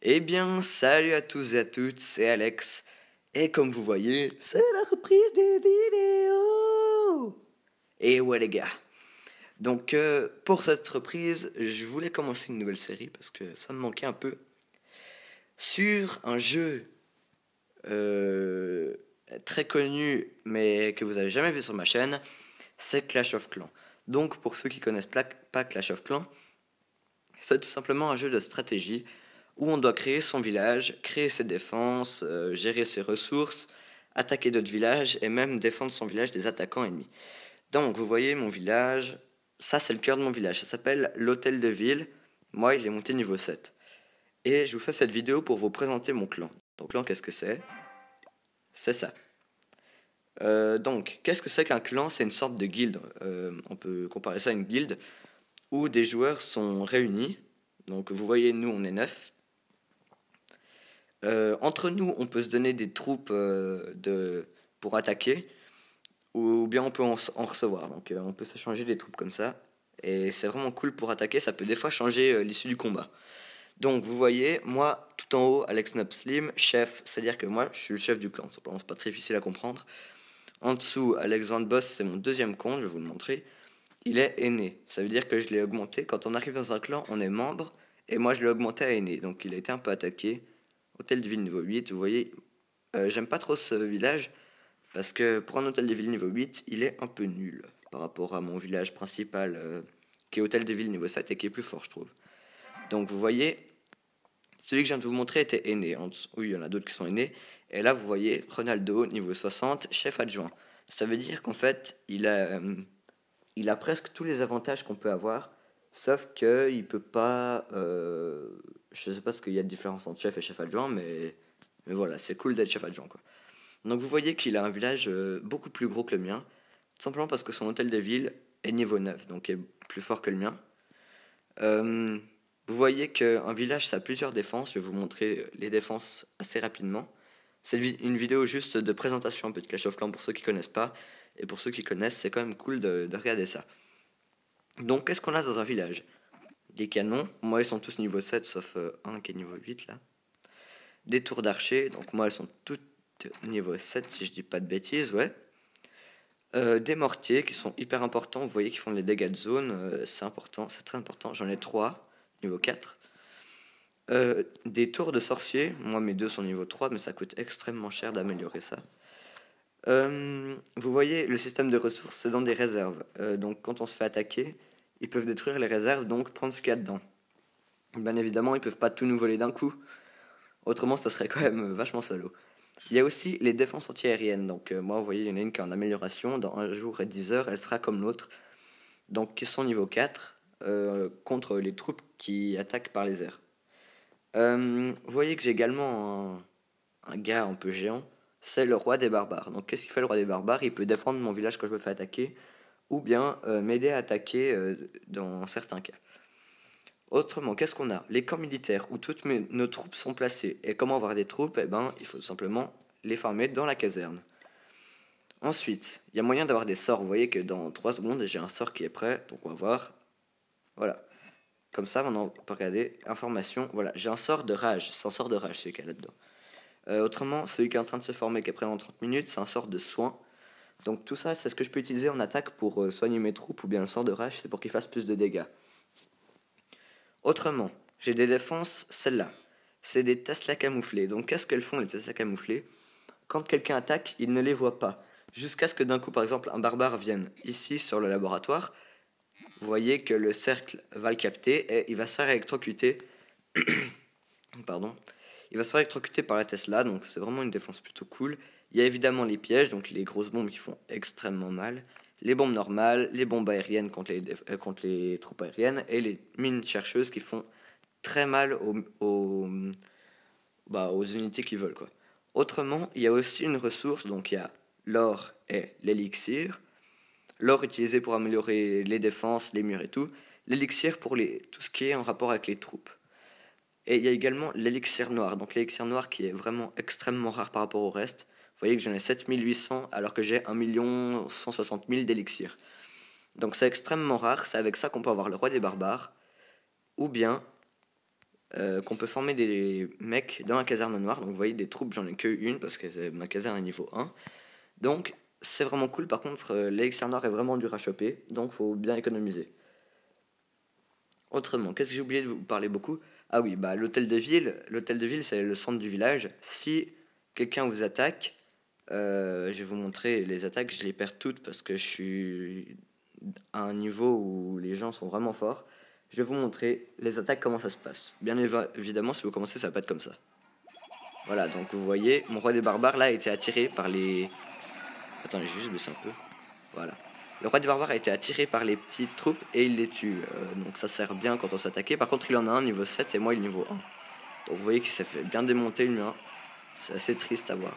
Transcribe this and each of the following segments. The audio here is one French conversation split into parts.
Eh bien, salut à tous et à toutes, c'est Alex. Et comme vous voyez, c'est la reprise des vidéos. Et ouais les gars. Donc pour cette reprise, je voulais commencer une nouvelle série parce que ça me manquait un peu. Sur un jeu euh, très connu mais que vous avez jamais vu sur ma chaîne, c'est Clash of Clans. Donc pour ceux qui connaissent pas Clash of Clans, c'est tout simplement un jeu de stratégie où on doit créer son village, créer ses défenses, gérer ses ressources, attaquer d'autres villages et même défendre son village des attaquants ennemis. Donc vous voyez mon village, ça c'est le cœur de mon village, ça s'appelle l'hôtel de ville. Moi il est monté niveau 7. Et je vous fais cette vidéo pour vous présenter mon clan. Donc clan qu'est-ce que c'est? C'est ça. Donc qu'est-ce que c'est qu'un clan? C'est une sorte de guilde. On peut comparer ça à une guilde où des joueurs sont réunis. Donc vous voyez nous on est 9. Entre nous, on peut se donner des troupes pour attaquer, ou bien on peut en recevoir. Donc on peut s'échanger des troupes comme ça. Et c'est vraiment cool pour attaquer, ça peut des fois changer l'issue du combat. Donc vous voyez, moi, tout en haut, Alex Nob Slim, chef, c'est-à-dire que moi, je suis le chef du clan. Simplement, c'est pas très difficile à comprendre. En dessous, Alexandre Boss, c'est mon deuxième compte, je vais vous le montrer. Il est aîné, ça veut dire que je l'ai augmenté. Quand on arrive dans un clan, on est membre, et moi je l'ai augmenté à aîné. Donc il a été un peu attaqué. Hôtel de ville niveau 8, vous voyez, j'aime pas trop ce village parce que pour un hôtel de ville niveau 8, il est un peu nul par rapport à mon village principal qui est hôtel de ville niveau 7 et qui est plus fort, je trouve. Donc vous voyez, celui que je viens de vous montrer était aîné. Oui, il y en a d'autres qui sont aînés. Et là, vous voyez, Ronaldo, niveau 60, chef adjoint. Ça veut dire qu'en fait, il a presque tous les avantages qu'on peut avoir, sauf qu'il peut pas. Je sais pas ce qu'il y a de différence entre chef et chef adjoint, mais voilà, c'est cool d'être chef adjoint, quoi. Donc vous voyez qu'il a un village beaucoup plus gros que le mien, tout simplement parce que son hôtel de ville est niveau 9, donc est plus fort que le mien. Euh, Vous voyez qu'un village, ça a plusieurs défenses. Je vais vous montrer les défenses assez rapidement. C'est une vidéo juste de présentation un peu de Clash of Clans pour ceux qui connaissent pas. Et pour ceux qui connaissent, c'est quand même cool de regarder ça. Donc qu'est-ce qu'on a dans un village? Des canons, moi ils sont tous niveau 7 sauf un qui est niveau 8 là. Des tours d'archer, donc moi elles sont toutes niveau 7 si je dis pas de bêtises, ouais. Des mortiers qui sont hyper importants, vous voyez qu'ils font des dégâts de zone, c'est important, c'est très important. J'en ai 3 niveau 4. Des tours de sorciers, moi mes deux sont niveau 3 mais ça coûte extrêmement cher d'améliorer ça. Vous voyez, le système de ressources, c'est dans des réserves. Donc quand on se fait attaquer, ils peuvent détruire les réserves, donc prendre ce qu'il y a dedans. Bien évidemment, ils peuvent pas tout nous voler d'un coup. Autrement, ça serait quand même vachement salaud. Il y a aussi les défenses antiaériennes. Donc moi, vous voyez, il y en a une qui est en amélioration. Dans un jour et 10 heures, elle sera comme l'autre. Donc qui sont niveau 4 contre les troupes qui attaquent par les airs. Vous voyez que j'ai également un gars un peu géant. C'est le roi des barbares. Donc qu'est-ce qu'il fait le roi des barbares? Il peut défendre mon village quand je me fais attaquer. Ou bien m'aider à attaquer dans certains cas. Autrement, qu'est-ce qu'on a? Les camps militaires où toutes nos troupes sont placées. Et comment avoir des troupes? Eh ben, il faut simplement les farmer dans la caserne. Ensuite, il y a moyen d'avoir des sorts. Vous voyez que dans 3 secondes, j'ai un sort qui est prêt. Donc on va voir. Voilà. Comme ça, maintenant, on peut regarder. Information. Voilà, j'ai un sort de rage. C'est un sort de rage, celui qui est là-dedans. Autrement, celui qui est en train de se former, qui est prêt dans 30 minutes, c'est un sort de soin. Donc tout ça, c'est ce que je peux utiliser en attaque pour soigner mes troupes. Ou bien le sort de rage, c'est pour qu'ils fassent plus de dégâts. Autrement, j'ai des défenses, celles-là. C'est des Tesla camouflés. Donc qu'est-ce qu'elles font les Tesla camouflés? Quand quelqu'un attaque, il ne les voit pas. Jusqu'à ce que d'un coup, par exemple, un barbare vienne ici sur le laboratoire. Vous voyez que le cercle va le capter et il va se faire électrocuter. Pardon. Il va se faire électrocuter par la Tesla, donc c'est vraiment une défense plutôt cool. Il y a évidemment les pièges, donc les grosses bombes qui font extrêmement mal. Les bombes normales, les bombes aériennes contre les troupes aériennes et les mines chercheuses qui font très mal aux unités qui volent, quoi. Autrement, il y a aussi une ressource, donc il y a l'or et l'élixir. L'or utilisé pour améliorer les défenses, les murs et tout. L'élixir pour tout ce qui est en rapport avec les troupes. Et il y a également l'élixir noir. Donc l'élixir noir qui est vraiment extrêmement rare par rapport au reste. Vous voyez que j'en ai 7800 alors que j'ai 1 160 000 d'élixir. Donc c'est extrêmement rare. C'est avec ça qu'on peut avoir le roi des barbares. Ou bien qu'on peut former des mecs dans la caserne noire. Donc vous voyez des troupes, j'en ai que une parce que ma caserne est niveau 1. Donc c'est vraiment cool. Par contre l'élixir noir est vraiment dur à choper, donc faut bien économiser. Autrement, qu'est-ce que j'ai oublié de vous parler beaucoup? Ah oui, bah l'hôtel de ville. L'hôtel de ville, c'est le centre du village. Si quelqu'un vous attaque, je vais vous montrer les attaques. Je les perds toutes parce que je suis à un niveau où les gens sont vraiment forts. Je vais vous montrer les attaques, comment ça se passe. Bien évidemment, si vous commencez, ça va pas être comme ça. Voilà, donc vous voyez, mon roi des barbares là a été attiré par les... Attendez, j'ai juste baissé un peu. Voilà. Le roi des barbares a été attiré par les petites troupes et il les tue. Donc ça sert bien quand on s'attaque. Par contre, il en a un niveau 7 et moi il est niveau 1. Donc vous voyez qu'il s'est fait bien démonter le mien. C'est assez triste à voir.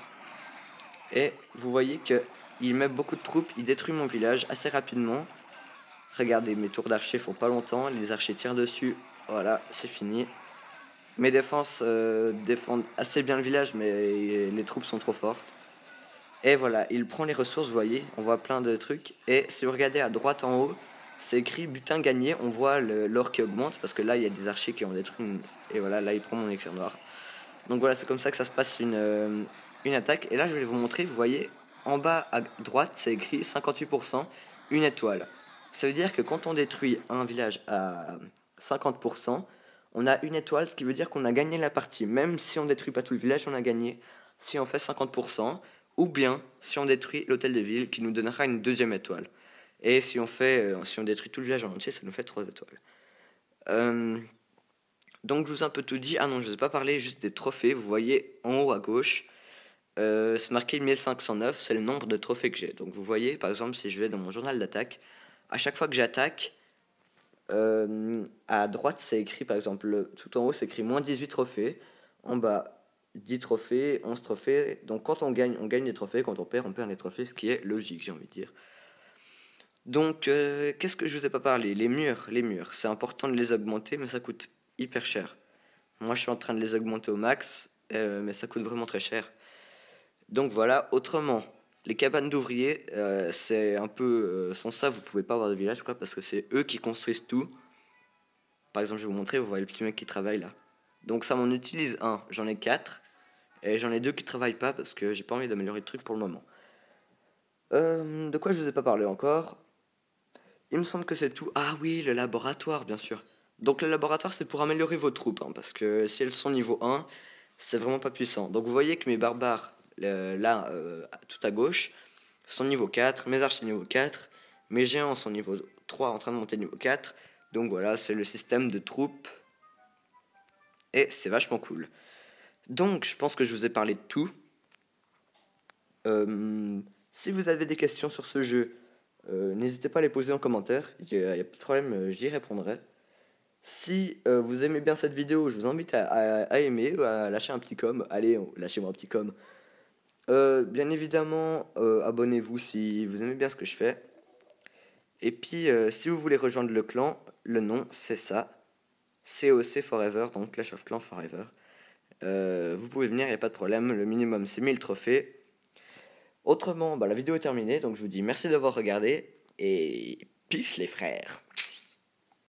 Et vous voyez que il met beaucoup de troupes, il détruit mon village assez rapidement. Regardez, mes tours d'archers font pas longtemps, les archers tirent dessus. Voilà, c'est fini. Mes défenses défendent assez bien le village, mais les troupes sont trop fortes. Et voilà, il prend les ressources, vous voyez, on voit plein de trucs. Et si vous regardez à droite en haut, c'est écrit butin gagné, on voit l'or qui augmente, parce que là, il y a des archers qui ont détruit Et voilà, là, il prend mon élixir noir. Donc voilà, c'est comme ça que ça se passe une attaque. Et là, je vais vous montrer, vous voyez, en bas à droite, c'est écrit 58%, une étoile. Ça veut dire que quand on détruit un village à 50%, on a une étoile, ce qui veut dire qu'on a gagné la partie. Même si on détruit pas tout le village, on a gagné. Si on fait 50%, ou bien si on détruit l'hôtel de ville, qui nous donnera une deuxième étoile. Et si si on détruit tout le village en entier, ça nous fait 3 étoiles. Donc je vous ai un peu tout dit. Ah non, je ne vous ai pas parlé juste des trophées. Vous voyez en haut à gauche, c'est marqué 1509, c'est le nombre de trophées que j'ai. Donc vous voyez, par exemple, si je vais dans mon journal d'attaque, à chaque fois que j'attaque, à droite c'est écrit, par exemple, tout en haut c'est écrit moins 18 trophées, en bas 10 trophées, 11 trophées. Donc quand on gagne des trophées, quand on perd des trophées, ce qui est logique, j'ai envie de dire. Donc qu'est-ce que je vous ai pas parlé? Les murs, c'est important de les augmenter, mais ça coûte hyper cher. Moi, je suis en train de les augmenter au max, mais ça coûte vraiment très cher. Donc voilà, autrement, les cabanes d'ouvriers, c'est un peu... sans ça, vous pouvez pas avoir de village, quoi, parce que c'est eux qui construisent tout. Par exemple, je vais vous montrer, vous voyez le petit mec qui travaille là. Donc ça m'en utilise un, j'en ai 4, et j'en ai 2 qui travaillent pas, parce que j'ai pas envie d'améliorer le truc pour le moment. De quoi je vous ai pas parlé encore? Il me semble que c'est tout. Ah oui, le laboratoire, bien sûr. Donc le laboratoire, c'est pour améliorer vos troupes, hein, parce que si elles sont niveau 1, c'est vraiment pas puissant. Donc vous voyez que mes barbares, là, tout à gauche, sont niveau 4, mes archers niveau 4, mes géants sont niveau 3 en train de monter niveau 4. Donc voilà, c'est le système de troupes, et c'est vachement cool. Donc je pense que je vous ai parlé de tout. Si vous avez des questions sur ce jeu, n'hésitez pas à les poser en commentaire, il n'y a pas de problème, j'y répondrai. Si vous aimez bien cette vidéo, je vous invite à aimer, à lâcher un petit com. Allez, lâchez-moi un petit com. Bien évidemment, abonnez-vous si vous aimez bien ce que je fais. Et puis, si vous voulez rejoindre le clan, le nom c'est ça, COC Forever, donc Clash of Clans Forever. Vous pouvez venir, il n'y a pas de problème, le minimum c'est 1000 trophées. Autrement, bah, la vidéo est terminée, donc je vous dis merci d'avoir regardé, et peace les frères.